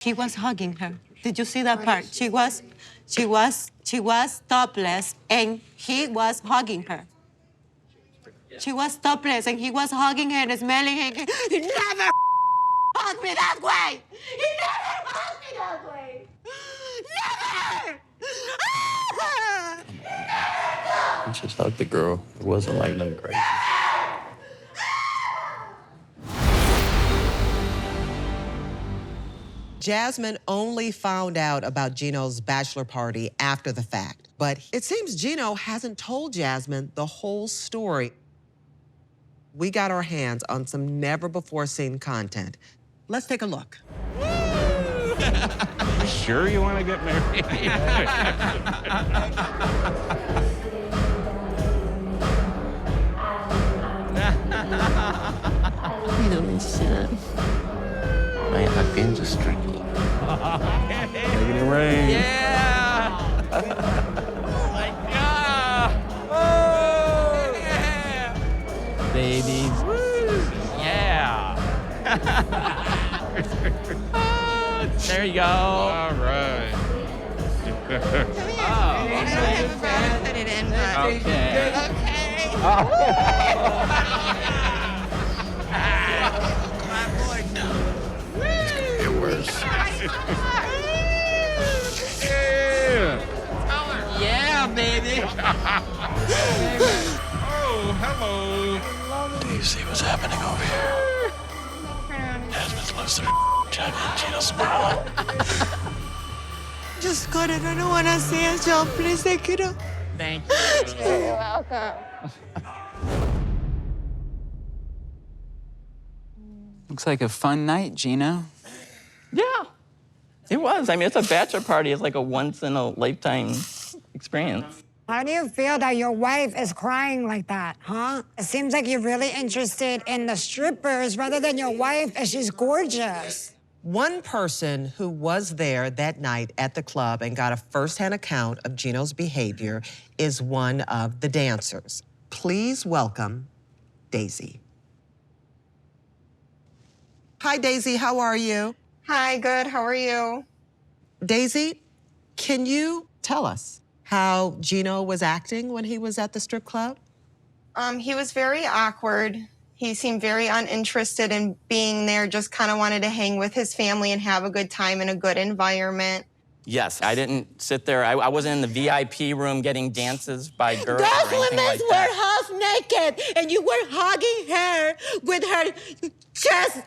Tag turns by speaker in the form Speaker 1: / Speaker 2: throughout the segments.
Speaker 1: He was hugging her. Did you see that part? She was topless and he was hugging her. She was topless and he was hugging her and smelling her. He never hugged me that way. He never hugged me that way. Never.
Speaker 2: He just hugged the girl. It wasn't like nothing crazy.
Speaker 3: Jasmine only found out about Gino's bachelor party after the fact, but it seems Gino hasn't told Jasmine the whole story. We got our hands on some never-before-seen content. Let's take a look.
Speaker 4: You sure you want to get married?
Speaker 2: Man, I've been just strictly.
Speaker 4: Making it rain.
Speaker 5: Yeah! Oh my God! Oh! Yeah!
Speaker 4: Babies.
Speaker 5: Yeah! There you go.
Speaker 4: All right.
Speaker 1: Put it in, but...
Speaker 5: Okay.
Speaker 1: Okay.
Speaker 2: It worse.
Speaker 5: Yeah, baby.
Speaker 4: Oh, hello.
Speaker 2: Do you see what's happening over here? Jasmine's losing her Jack and Gino's smiling.
Speaker 1: Just got it. I don't want to see it, John. Please take it off.
Speaker 5: Thank you.
Speaker 1: You're welcome.
Speaker 6: Looks like a fun night, Gino.
Speaker 5: Yeah, it was. I mean, it's a bachelor party. It's like a once-in-a-lifetime experience.
Speaker 7: How do you feel that your wife is crying like that, huh? It seems like you're really interested in the strippers rather than your wife, and she's gorgeous.
Speaker 3: One person who was there that night at the club and got a firsthand account of Gino's behavior is one of the dancers. Please welcome Daisy. Hi, Daisy, how are you?
Speaker 8: Hi, good. How are you?
Speaker 3: Daisy, can you tell us how Gino was acting when he was at the strip club?
Speaker 8: He was very awkward. He seemed very uninterested in being there, just kind of wanted to hang with his family and have a good time in a good environment.
Speaker 5: Yes, I didn't sit there. I wasn't in the VIP room getting dances by girls
Speaker 1: Those
Speaker 5: or anything
Speaker 1: women
Speaker 5: like
Speaker 1: were
Speaker 5: that.
Speaker 1: half naked, and you were hugging her with her chest.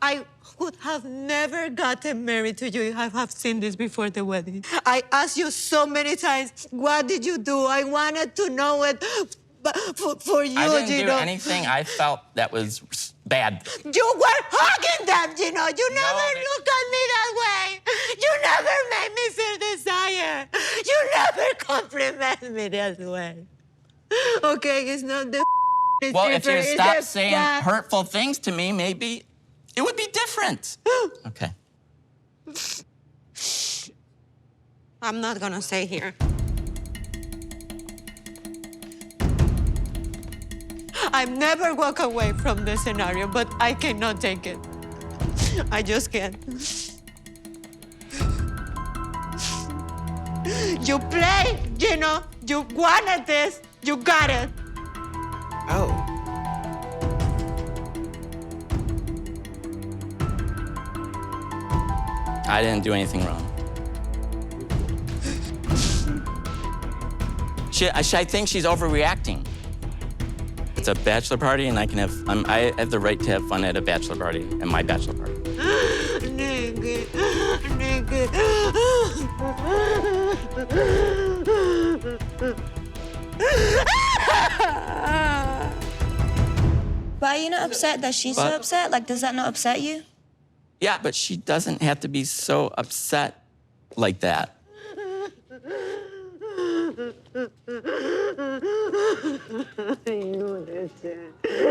Speaker 1: I would have never gotten married to you. I have seen this before the wedding. I asked you so many times, what did you do? I wanted to know it. But for you,
Speaker 5: I didn't do
Speaker 1: Gino.
Speaker 5: anything I felt that was bad.
Speaker 1: You were hugging them, Gino. You never
Speaker 5: they-
Speaker 1: looked at me that way. You never made me feel desire. You never complimented me that way. Okay, it's not the
Speaker 5: Well, if you
Speaker 1: it's
Speaker 5: stop
Speaker 1: the
Speaker 5: saying
Speaker 1: fact.
Speaker 5: hurtful things to me, maybe it would be different. Okay.
Speaker 1: I'm not gonna stay here. I never walk away from the scenario, but I cannot take it. I just can't. You play, Gino. You wanted this. You got it.
Speaker 3: Oh.
Speaker 5: I didn't do anything wrong. I think she's overreacting. It's a bachelor party, and I have the right to have fun at a bachelor party, at my bachelor party.
Speaker 1: Nikki.
Speaker 9: But are you not upset that she's so upset? Like, does that not upset you?
Speaker 5: Yeah, but she doesn't have to be so upset like that.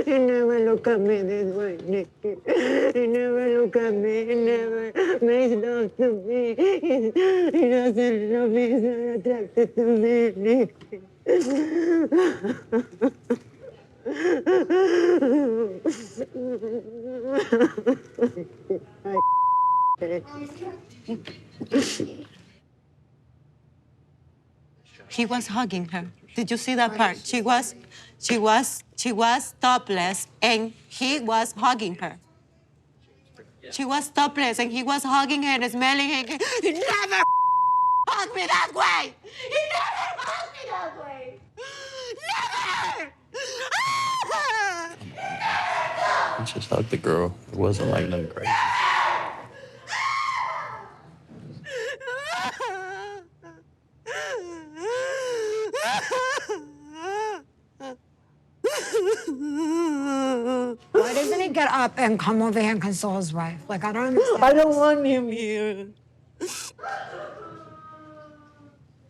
Speaker 1: You never look at me this way, Nikki. You never look at me. He never makes love to me. He doesn't love me. He's not attracted to me, Nikki. He was hugging her. Did you see that part? She was topless and he was hugging her. She was topless and he was hugging her and smelling her. He never hugged me that way. He never hugged me that way. Never.
Speaker 2: He just hugged the girl. It wasn't like nothing crazy.
Speaker 7: Why doesn't he get up and come over here and console his wife? Like, I don't understand.
Speaker 1: I don't want him here.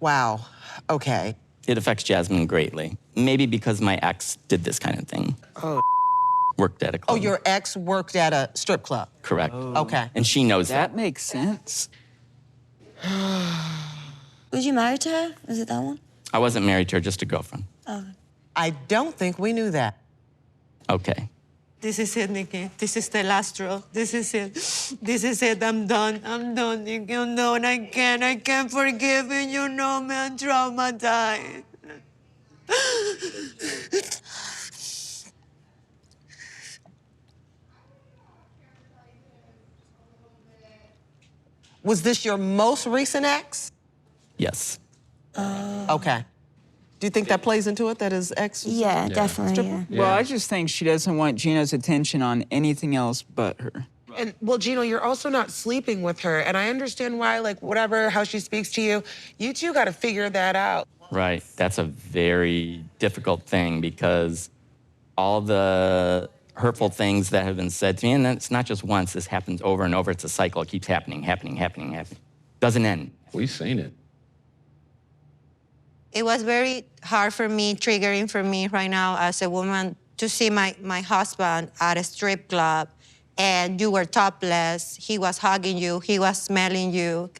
Speaker 3: Wow. Okay.
Speaker 5: It affects Jasmine greatly. Maybe because my ex did this kind of thing.
Speaker 3: Oh.
Speaker 5: Worked at a club.
Speaker 3: Oh, your ex worked at a strip club.
Speaker 5: Correct.
Speaker 3: Okay.
Speaker 5: And she knows that.
Speaker 6: That makes sense.
Speaker 9: Was you married to her? Was it that one?
Speaker 5: I wasn't married to her, just a girlfriend.
Speaker 9: Oh.
Speaker 3: I don't think we knew that.
Speaker 5: Okay.
Speaker 1: This is it, Nikki. This is the last straw. This is it. This is it. I'm done. I'm done, Nikki. I'm done. I can't forgive you. You know me. I'm traumatized.
Speaker 3: Was this your most recent ex?
Speaker 5: Yes.
Speaker 3: Okay. Do you think that plays into it, that his ex?
Speaker 9: Yeah, definitely, yeah.
Speaker 6: Well, I just think she doesn't want Gino's attention on anything else but her.
Speaker 10: And well, Gino, you're also not sleeping with her. And I understand why, like, whatever, how she speaks to you, you two got to figure that out.
Speaker 5: Right. That's a very difficult thing because all the hurtful things that have been said to me, and it's not just once, this happens over and over. It's a cycle. It keeps happening. Doesn't end.
Speaker 2: We've seen it.
Speaker 1: It was very hard for me, triggering for me right now as a woman to see my husband at a strip club and you were topless, he was hugging you, he was smelling you.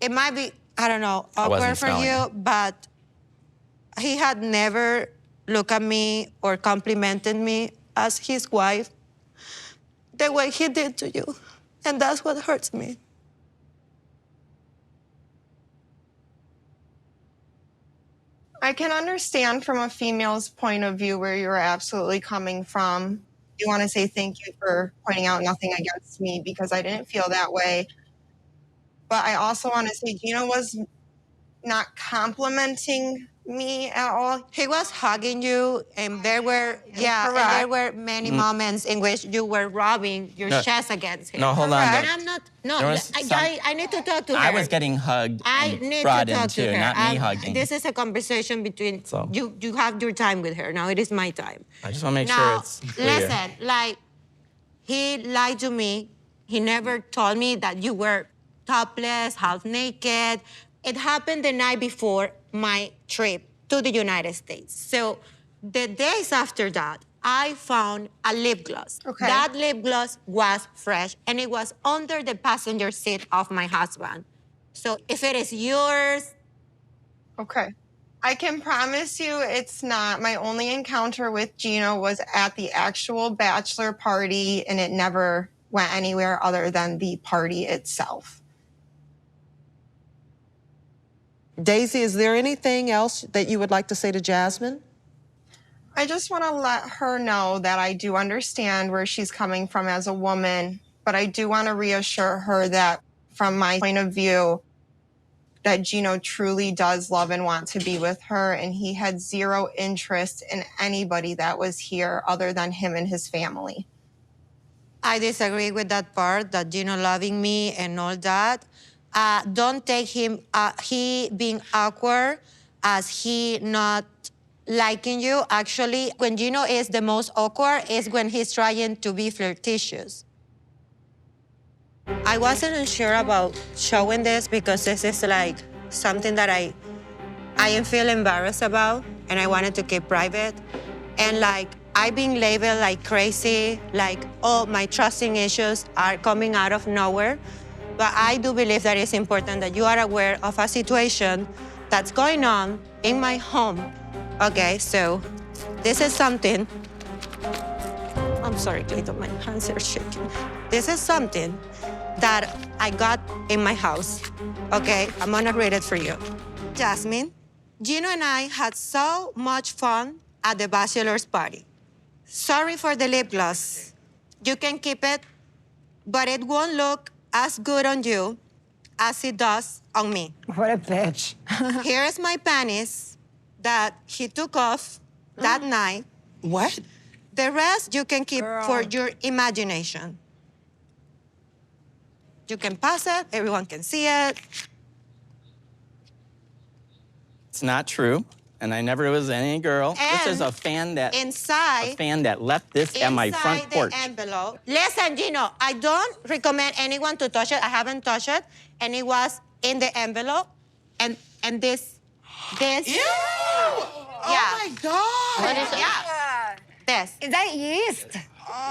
Speaker 1: It might be, I don't know, awkward for you, but he had never looked at me or complimented me as his wife the way he did to you. And that's what hurts me.
Speaker 8: I can understand from a female's point of view where you're absolutely coming from. You want to say thank you for pointing out nothing against me because I didn't feel that way. But I also want to say Gino was not complimenting me at all.
Speaker 1: He was hugging you, and there were, and there were many moments in which you were rubbing your chest against him.
Speaker 5: No, hold on.
Speaker 1: And I'm not, I need to talk to her.
Speaker 5: I was getting hugged
Speaker 1: I
Speaker 5: and
Speaker 1: need
Speaker 5: brought
Speaker 1: to talk
Speaker 5: in
Speaker 1: to
Speaker 5: too,
Speaker 1: her.
Speaker 5: not me hugging.
Speaker 1: This is a conversation between, you have your time with her. Now it is my time.
Speaker 5: I just want to make
Speaker 1: Now,
Speaker 5: sure it's clear.
Speaker 1: listen, like, he lied to me. He never told me that you were topless, half naked. It happened the night before my trip to the United States. So the days after that, I found a lip gloss.
Speaker 8: Okay.
Speaker 1: That lip gloss was fresh, and it was under the passenger seat of my husband. So if it is yours...
Speaker 8: Okay. I can promise you it's not. My only encounter with Gino was at the actual bachelor party, and it never went anywhere other than the party itself.
Speaker 3: Daisy, is there anything else that you would like to say to Jasmine?
Speaker 8: I just want to let her know that I do understand where she's coming from as a woman, but I do want to reassure her that from my point of view, that Gino truly does love and want to be with her, and he had zero interest in anybody that was here other than him and his family.
Speaker 1: I disagree with that part, that Gino loving me and all that. Don't take him, he being awkward as he not liking you. Actually, when Gino is the most awkward is when he's trying to be flirtatious. I wasn't sure about showing this because this is like something that I am feel embarrassed about and I wanted to keep private. And like, I've been labeled like crazy, like all my trusting issues are coming out of nowhere. But I do believe that it's important that you are aware of a situation that's going on in my home. Okay, so this is something. I'm sorry, Clayton, my hands are shaking. This is something that I got in my house, okay? I'm gonna read it for you. Jasmine, Gino and I had so much fun at the bachelor's party. Sorry for the lip gloss. You can keep it, but it won't look as good on you as it does on me.
Speaker 7: What a bitch.
Speaker 1: Here's my panties that he took off that night.
Speaker 10: What?
Speaker 1: The rest you can keep
Speaker 7: Girl.
Speaker 1: for your imagination. You can pass it, everyone can see it.
Speaker 5: It's not true, and I never was any girl. This is
Speaker 1: And
Speaker 5: a fan that left this at my front
Speaker 1: inside
Speaker 5: porch.
Speaker 1: the envelope. Listen, Gino, I don't recommend anyone to touch it. I haven't touched it, and it was in the envelope, and this.
Speaker 10: Ew!
Speaker 1: Yeah.
Speaker 10: Oh my God.
Speaker 1: What is it? Yeah. This.
Speaker 7: Is that yeast?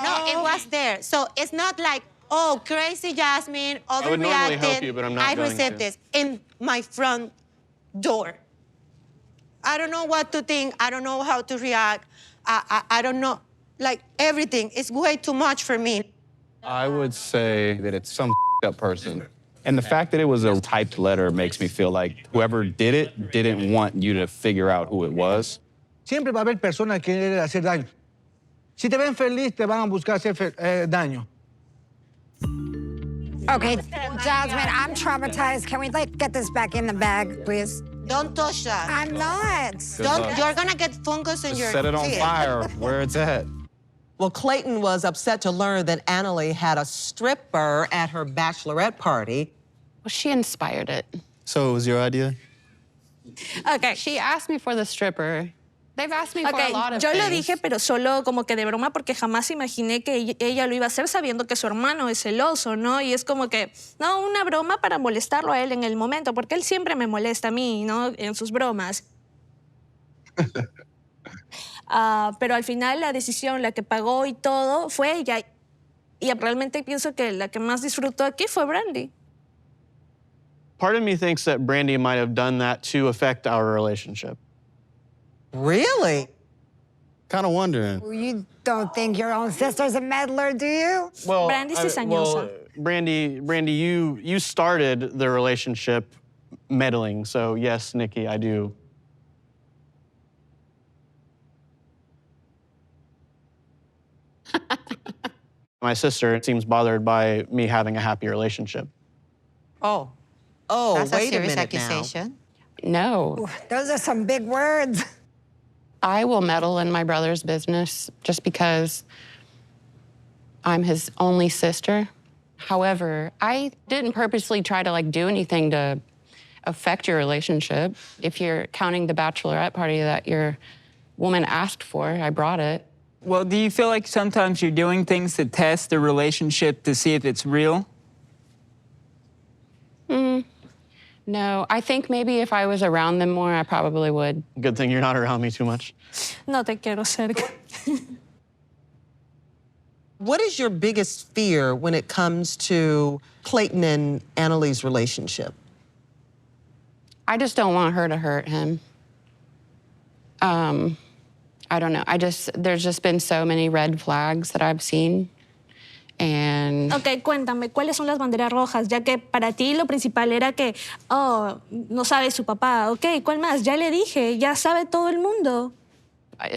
Speaker 1: No, it was there. So it's not like, oh, crazy Jasmine, overreacting.
Speaker 2: would normally help you, but I'm not
Speaker 1: I
Speaker 2: going
Speaker 1: received
Speaker 2: to.
Speaker 1: this in my front door. I don't know what to think. I don't know how to react. I don't know. Like, everything is way too much for me.
Speaker 11: I would say that it's some up person. And the fact that it was a typed letter makes me feel like whoever did it didn't want you to figure out who it was.
Speaker 12: Siempre va a haber personas que quieren hacer daño. Si te ven feliz, te van a buscar hacer daño.
Speaker 7: Okay, Jasmine, I'm traumatized. Can we, like, get this back in the bag, please?
Speaker 1: Don't touch that.
Speaker 7: I'm not.
Speaker 1: Don't. You're gonna get fungus in your
Speaker 11: Set it on
Speaker 1: teeth.
Speaker 11: fire where it's at.
Speaker 3: Well, Clayton was upset to learn that Anali had a stripper at her bachelorette party.
Speaker 13: Well, she inspired it.
Speaker 2: So it was your idea?
Speaker 13: Okay. She asked me for the stripper. They've asked me for a lot of
Speaker 14: yo lo
Speaker 13: things.
Speaker 14: dije, pero solo como que de broma, porque jamás imaginé que ella lo iba a hacer sabiendo que su hermano es celoso, ¿no? Y es como que, no, una broma para molestarlo a él en el momento, porque él siempre me molesta a mí, ¿no? En sus bromas. Pero al final la decisión, la que pagó y todo, fue ella. Y realmente pienso que la que más disfrutó aquí fue Brandy.
Speaker 2: Part of me thinks that Brandy might have done that to affect our relationship.
Speaker 3: Really?
Speaker 2: Kind of wondering.
Speaker 7: You don't think your own sister's a meddler, do you?
Speaker 2: Well,
Speaker 14: Brandy cizañosa.
Speaker 2: Brandy, you started the relationship meddling, so yes, Nikki, I do. My sister seems bothered by me having a happy relationship.
Speaker 1: Oh.
Speaker 3: Oh,
Speaker 1: That's
Speaker 3: wait
Speaker 1: a serious
Speaker 3: minute
Speaker 1: accusation.
Speaker 13: No.
Speaker 7: Ooh, those are some big words.
Speaker 13: I will meddle in my brother's business just because I'm his only sister. However, I didn't purposely try to do anything to affect your relationship. If you're counting the bachelorette party that your woman asked for, I brought it.
Speaker 6: Well, do you feel like sometimes you're doing things to test the relationship to see if it's real?
Speaker 13: No, I think maybe if I was around them more, I probably would.
Speaker 2: Good thing you're not around me too much.
Speaker 14: No te quiero cerca.
Speaker 3: What is your biggest fear when it comes to Clayton and Anali's relationship?
Speaker 13: I just don't want her to hurt him. I don't know. There's just been so many red flags that I've seen. And
Speaker 14: Ok, cuéntame, ¿cuáles son las banderas rojas? Ya que para ti lo principal era que, oh, no sabe su papá. Ok, ¿cuál más? Ya le dije, ya sabe todo el mundo.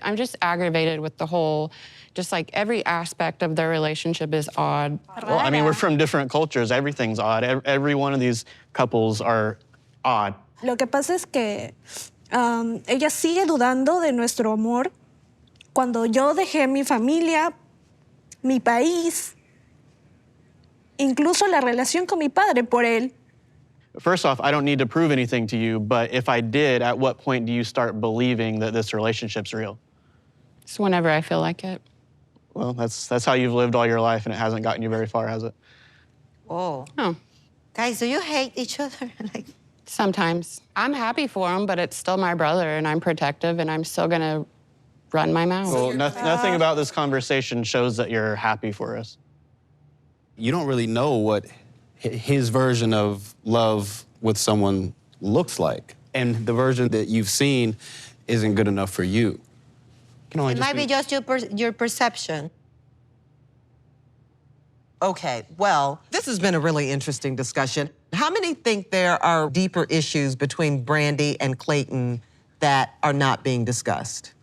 Speaker 13: I'm just aggravated with the whole, just every aspect of their relationship is odd.
Speaker 2: Well, I mean, we're from different cultures. Everything's odd. Every one of these couples are odd.
Speaker 14: Lo que pasa es que ella sigue dudando de nuestro amor cuando yo dejé mi familia, mi país, incluso la relación con mi padre por él.
Speaker 2: First off, I don't need to prove anything to you, but if I did, at what point do you start believing that this relationship's real?
Speaker 13: It's whenever I feel like it.
Speaker 2: Well, that's how you've lived all your life, and it hasn't gotten you very far, has it?
Speaker 1: Oh.
Speaker 13: Oh.
Speaker 1: Guys, do you hate each other?
Speaker 13: Sometimes. I'm happy for him, but it's still my brother, and I'm protective, and I'm still gonna run my mouth.
Speaker 2: Well, nothing about this conversation shows that you're happy for us.
Speaker 11: You don't really know what his version of love with someone looks like. And the version that you've seen isn't good enough for you.
Speaker 1: It might be just your perception.
Speaker 3: Okay, well, this has been a really interesting discussion. How many think there are deeper issues between Brandy and Clayton that are not being discussed?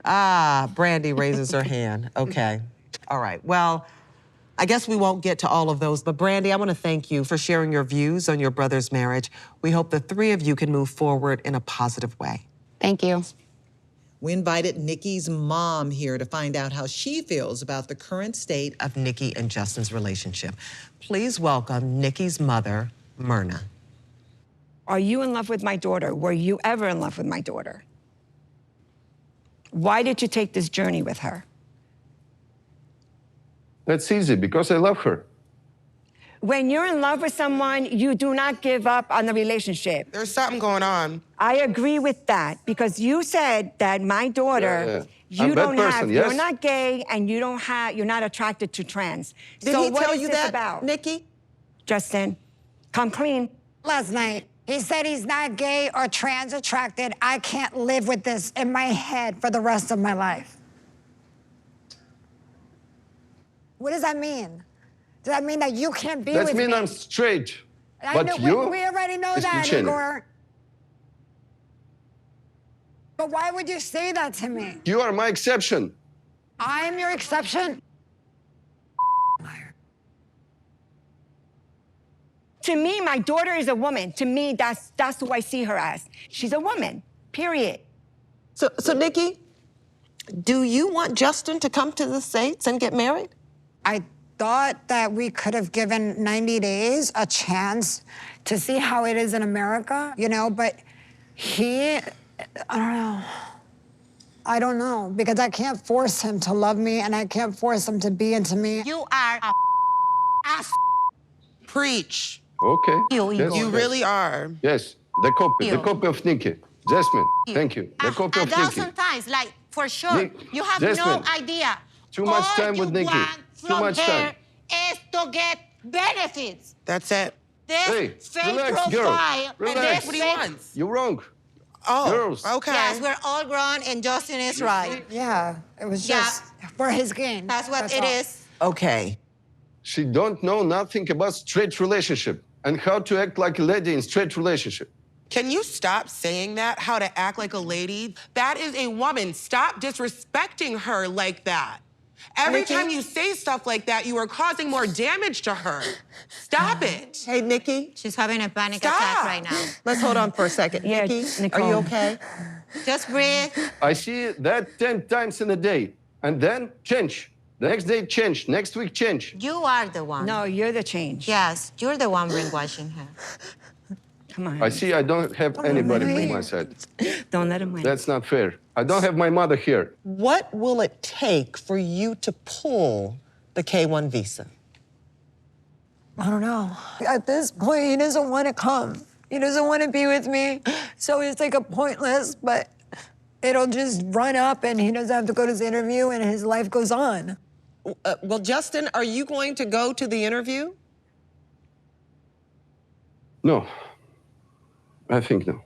Speaker 3: Ah, Brandy raises her hand. Okay. All right. Well, I guess we won't get to all of those, but Brandy, I want to thank you for sharing your views on your brother's marriage. We hope the three of you can move forward in a positive way.
Speaker 13: Thank you.
Speaker 15: We invited Nikki's mom here to find out how she feels about the current state
Speaker 3: Of Nikki and Justin's relationship. Please welcome Nikki's mother, Myrna.
Speaker 16: Are you in love with my daughter? Were you ever in love with my daughter? Why did you take this journey with her?
Speaker 17: That's easy, because I love her.
Speaker 16: When you're in love with someone, you do not give up on the relationship.
Speaker 10: There's something going on.
Speaker 16: I agree with that, because you said that my daughter,
Speaker 17: I'm
Speaker 16: you
Speaker 17: a bad
Speaker 16: don't
Speaker 17: person,
Speaker 16: have,
Speaker 17: yes?
Speaker 16: you're not gay and you don't have, you're not attracted to trans.
Speaker 3: Did
Speaker 16: so
Speaker 3: he
Speaker 16: what
Speaker 3: tell
Speaker 16: is
Speaker 3: you
Speaker 16: this
Speaker 3: that,
Speaker 16: about?
Speaker 3: Nikki?
Speaker 16: Justin, come clean.
Speaker 7: Last night, he said he's not gay or trans attracted. I can't live with this in my head for the rest of my life. What does that mean? Does that mean that you can't be with me?
Speaker 17: That means I'm straight.
Speaker 7: I
Speaker 17: But
Speaker 7: know,
Speaker 17: you...
Speaker 7: we already know that, Igor. But why would you say that to me?
Speaker 17: You are my exception.
Speaker 7: I'm your exception?
Speaker 16: To me, my daughter is a woman. To me, that's who I see her as. She's a woman, period.
Speaker 3: So Nikki, do you want Justin to come to the States and get married?
Speaker 7: I thought that we could have given 90 days a chance to see how it is in America, you know, but I don't know, because I can't force him to love me and I can't force him to be into me.
Speaker 1: You are a ass.
Speaker 10: Preach.
Speaker 17: Okay.
Speaker 10: You really are.
Speaker 17: Yes, the copy of Nikki. Jasmine, thank you. The copy of Nikki.
Speaker 1: 1,000 times, like, for sure. You have
Speaker 17: Jasmine,
Speaker 1: no idea.
Speaker 17: too much time with Nikki. Too much time.
Speaker 1: Is to get benefits.
Speaker 10: That's it.
Speaker 1: This
Speaker 17: Hey,
Speaker 1: fake
Speaker 17: relax,
Speaker 1: profile.
Speaker 17: girl.
Speaker 1: And
Speaker 17: Relax.
Speaker 1: this fake...
Speaker 17: You're wrong.
Speaker 10: Oh,
Speaker 17: Girls.
Speaker 10: okay.
Speaker 1: Yes, we're all grown and Justin is right.
Speaker 7: Yeah, it was just for his gain.
Speaker 1: That's what it
Speaker 7: all.
Speaker 1: is.
Speaker 3: Okay.
Speaker 17: She don't know nothing about straight relationship and how to act like a lady in straight relationship.
Speaker 10: Can you stop saying that? How to act like a lady? That is a woman. Stop disrespecting her like that. Every time you say stuff like that, you are causing more damage to her. Stop it.
Speaker 3: Hey, Nikki.
Speaker 1: She's having a panic attack right now.
Speaker 3: Let's hold on for a second.
Speaker 16: Yeah,
Speaker 3: Nikki,
Speaker 16: Nicole.
Speaker 3: are you okay?
Speaker 1: Just breathe.
Speaker 17: I see that 10 times in a day, and then change. The next day change, next week change.
Speaker 1: You are the one.
Speaker 16: No, you're the change.
Speaker 1: Yes, you're the one brainwashing her.
Speaker 16: Come on.
Speaker 17: I see I don't have anybody from my side.
Speaker 16: Don't let him win.
Speaker 17: That's not fair. I don't have my mother here.
Speaker 3: What will it take for you to pull the K-1 visa?
Speaker 7: I don't know. At this point, he doesn't want to come. He doesn't want to be with me. So it's like a pointless, but it'll just run up and he doesn't have to go to his interview and his life goes on.
Speaker 3: Well, Justin, are you going to go to the interview?
Speaker 17: No. I think no.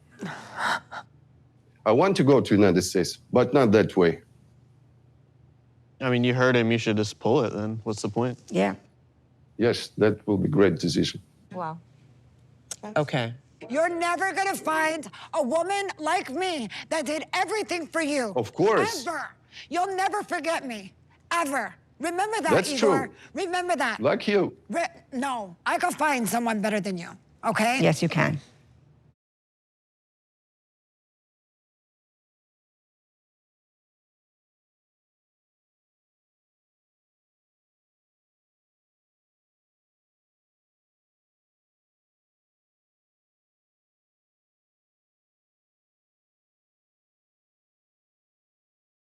Speaker 17: I want to go to the United States, but not that way.
Speaker 11: I mean, you heard him. You should just pull it then. What's the point?
Speaker 16: Yeah.
Speaker 17: Yes, that will be a great decision.
Speaker 1: Wow.
Speaker 3: Okay.
Speaker 7: You're never gonna find a woman like me that did everything for you.
Speaker 17: Of course.
Speaker 7: Ever. You'll never forget me. Ever. Remember that,
Speaker 17: That's
Speaker 7: Igor.
Speaker 17: true.
Speaker 7: Remember that.
Speaker 17: Like you.
Speaker 7: No, I could find someone better than you, okay?
Speaker 16: Yes, you can.